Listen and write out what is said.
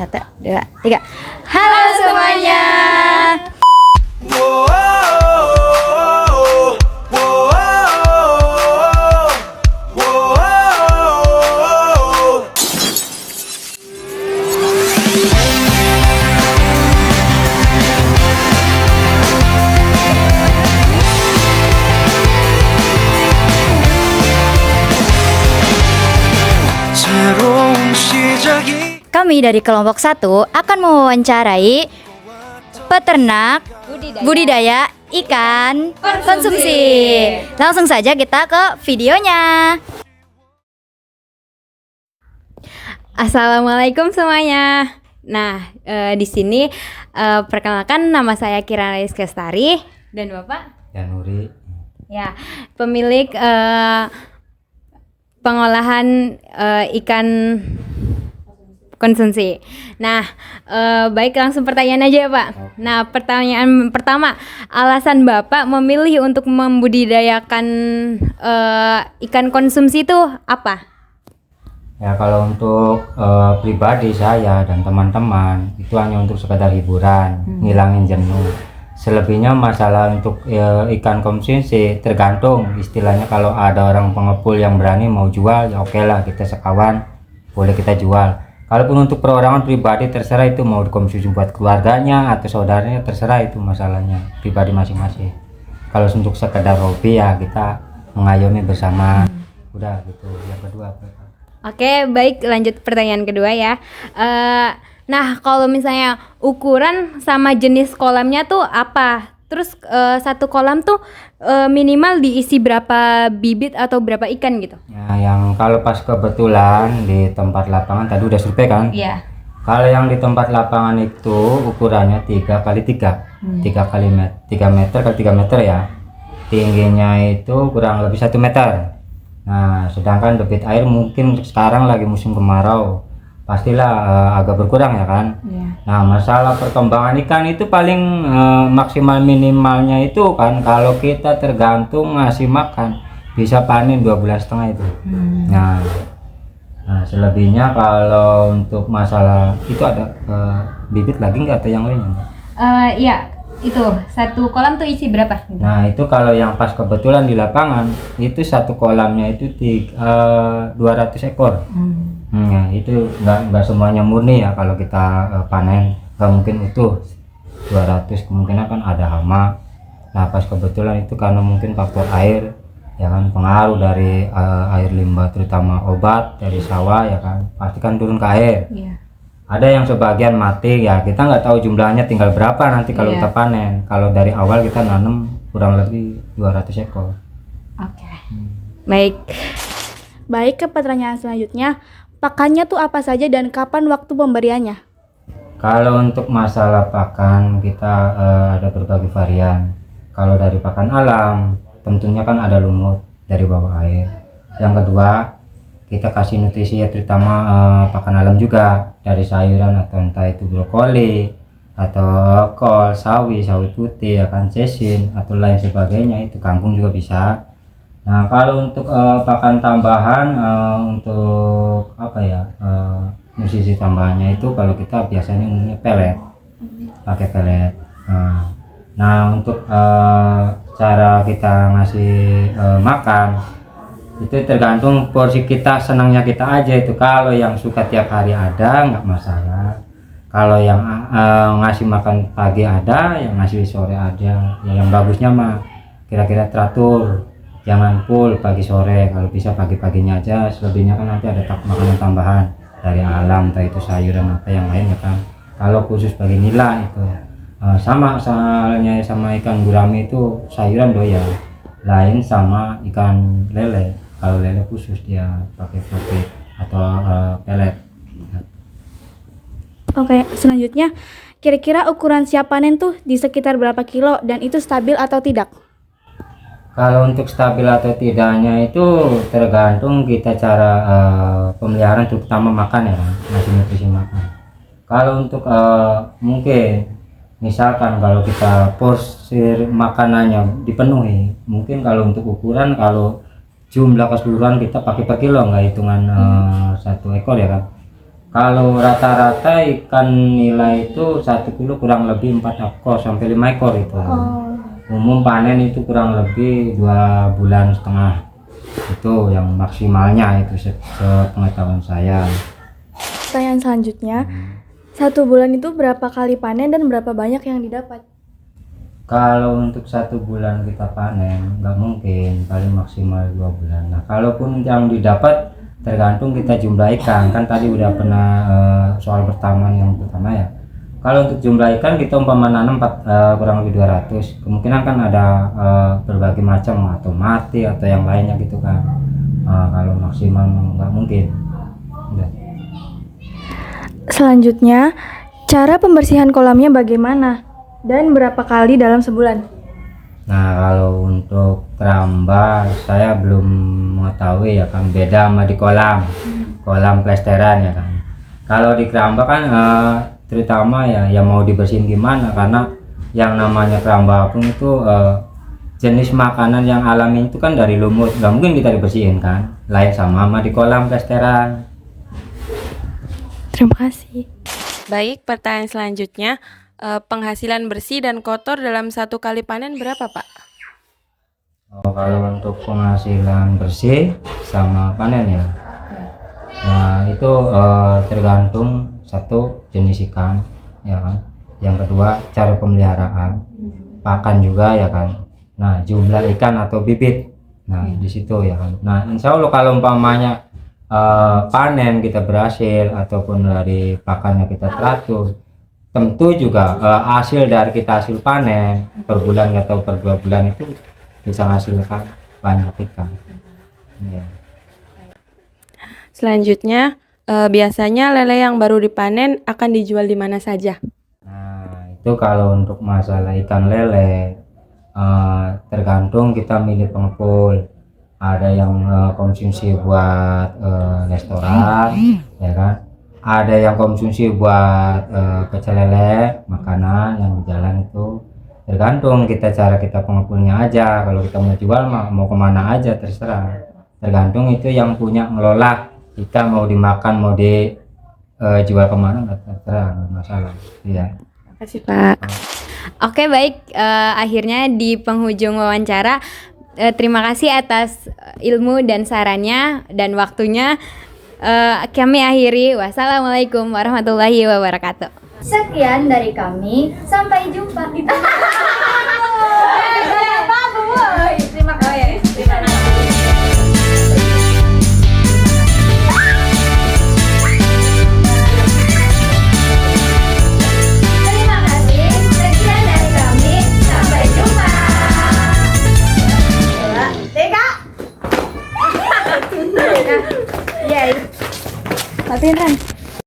1, 2, 3. Halo semuanya. Kami dari kelompok 1 akan mewawancarai peternak budidaya ikan konsumsi. Langsung saja kita ke videonya. Assalamualaikum semuanya. Nah, di sini perkenalkan, nama saya Kirana Rizky Lestari dan Bapak Yanuri. Ya, pemilik pengolahan ikan konsumsi. Nah, baik, langsung pertanyaan aja ya Pak. Nah, pertanyaan pertama, alasan Bapak memilih untuk membudidayakan ikan konsumsi itu apa? Ya, kalau untuk pribadi saya dan teman-teman itu hanya untuk sekedar hiburan, ngilangin jenuh. Selebihnya masalah untuk ikan konsumsi tergantung, istilahnya kalau ada orang pengepul yang berani mau jual, ya oke lah, kita sekawan boleh kita jual. Kalaupun untuk perorangan pribadi terserah, itu mau dikonsumsi buat keluarganya atau saudaranya, terserah, itu masalahnya pribadi masing-masing. Kalau untuk sekedar hobi ya kita mengayomi bersama. Udah gitu. Yang kedua apa? Oke, baik, lanjut pertanyaan kedua ya. Nah, kalau misalnya ukuran sama jenis kolamnya tuh apa? Terus satu kolam tuh minimal diisi berapa bibit atau berapa ikan gitu? Ya, yang kalau pas kebetulan di tempat lapangan tadi udah survei kan? Iya. Kalau yang di tempat lapangan itu ukurannya 3x3, 3 meter kali 3 meter ya. Tingginya itu kurang lebih 1 meter. Nah, sedangkan debit air mungkin sekarang lagi musim kemarau, pastilah agak berkurang ya kan. Nah, masalah perkembangan ikan itu paling maksimal minimalnya itu kan, kalau kita tergantung ngasih makan bisa panen 2,5 bulan itu. Nah, selebihnya kalau untuk masalah itu ada bibit lagi nggak atau yang lainnya? Iya, itu satu kolam tuh isi berapa? Nah, itu kalau yang pas kebetulan di lapangan itu satu kolamnya itu 200 ekor. Nah, itu nggak semuanya murni ya, kalau kita panen nggak mungkin utuh 200, kemungkinan kan ada hama. Nah, pas kebetulan itu karena mungkin faktor air ya kan, pengaruh dari air limbah terutama obat dari sawah ya kan, pasti kan turun ke air. Ada yang sebagian mati ya, kita nggak tahu jumlahnya tinggal berapa nanti kalau kita panen. Kalau dari awal kita nanam kurang lebih 200 ekor. Oke. Baik, ke pertanyaan selanjutnya. Pakannya tuh apa saja dan kapan waktu pemberiannya? Kalau untuk masalah pakan kita ada berbagai varian. Kalau dari pakan alam tentunya kan ada lumut dari bawah air. Yang kedua, kita kasih nutrisi ya, terutama pakan alam juga dari sayuran atau entah itu brokoli atau kol, sawi putih, ya kan, sesin atau lain sebagainya, itu kangkung juga bisa. Nah, kalau untuk pakan tambahan untuk apa ya, nutrisi tambahannya itu kalau kita biasanya umumnya pelet, pakai pelet. Nah, untuk cara kita ngasih makan itu tergantung porsi kita, senangnya kita aja itu. Kalau yang suka tiap hari ada nggak masalah. Kalau yang ngasih makan pagi ada, yang ngasih sore ada. Ya, yang bagusnya mah kira-kira teratur, jangan full pagi sore. Kalau bisa pagi-paginya aja, selebihnya kan nanti ada makanan tambahan dari alam, entah itu sayuran apa yang lain ya kan. Kalau khusus bagi nila itu sama soalnya sama ikan gurami itu sayuran doyan, lain sama ikan lele. Kalau lele khusus dia pakai putih atau pelet. Oke, selanjutnya, kira-kira ukuran siap panen tuh di sekitar berapa kilo dan itu stabil atau tidak? Kalau untuk stabil atau tidaknya itu tergantung kita cara pemeliharaan, terutama makan ya, ngasih nutrisi makan. Kalau untuk mungkin misalkan kalau kita porsi makanannya dipenuhi, mungkin kalau untuk ukuran, kalau jumlah keseluruhan kita pakai per kilo, nggak hitungan satu ekor ya kan. Kalau rata-rata ikan nila itu 1 kilo kurang lebih 4 ekor sampai 5 ekor itu. Umum panen itu kurang lebih 2,5 bulan. Itu yang maksimalnya itu sepengetahuan saya. Pertanyaan selanjutnya, 1 bulan itu berapa kali panen dan berapa banyak yang didapat? Kalau untuk 1 bulan kita panen nggak mungkin, paling maksimal 2 bulan. Nah, kalaupun yang didapat tergantung kita jumlah ikan. Kan tadi udah pernah soal pertama yang pertama ya. Kalau untuk jumlah ikan kita umpama nanam kurang lebih 200, kemungkinan kan ada berbagai macam atau mati atau yang lainnya gitu kan. Kalau maksimal nggak mungkin. Udah. Selanjutnya, cara pembersihan kolamnya bagaimana dan berapa kali dalam sebulan? Nah, kalau untuk keramba saya belum mengetahui ya kan, beda sama di kolam plesteran ya kan. Kalau di keramba kan terutama ya yang mau dibersihin gimana, karena yang namanya keramba apung itu jenis makanan yang alami itu kan dari lumut, nggak mungkin kita dibersihin kan, lain sama di kolam plesteran. Terima kasih. Baik, pertanyaan selanjutnya, penghasilan bersih dan kotor dalam 1 kali panen berapa, Pak? Kalau untuk penghasilan bersih sama panen ya, nah itu tergantung satu jenis ikan ya kan, yang kedua cara pemeliharaan, pakan juga ya kan, nah jumlah ikan atau bibit, nah di situ ya kan. Nah insya Allah kalau umpamanya panen kita berhasil ataupun dari pakannya kita teratur, tentu juga hasil dari kita hasil panen per bulan atau per 2 bulan itu bisa menghasilkan banyak ikan ya. Selanjutnya, biasanya lele yang baru dipanen akan dijual di mana saja? Nah itu kalau untuk masalah ikan lele tergantung kita milih pengepul. Ada yang konsumsi buat restoran ya kan, ada yang konsumsi buat pecel lele makanan yang di jalan. Itu tergantung cara kita pengepulnya aja. Kalau kita mau jual mau kemana aja terserah, tergantung itu yang punya ngelola ikan, mau dimakan mau dijual kemana nggak terserah, nggak masalah ya. Terima kasih, Pak. Oke, baik, akhirnya di penghujung wawancara, terima kasih atas ilmu dan sarannya dan waktunya. Kami akhiri. Wassalamualaikum warahmatullahi wabarakatuh. Sekian dari kami, sampai jumpa. Terima kasih. Terima kasih. Sekian dari kami, sampai jumpa. 2, 3. Matiin Ran.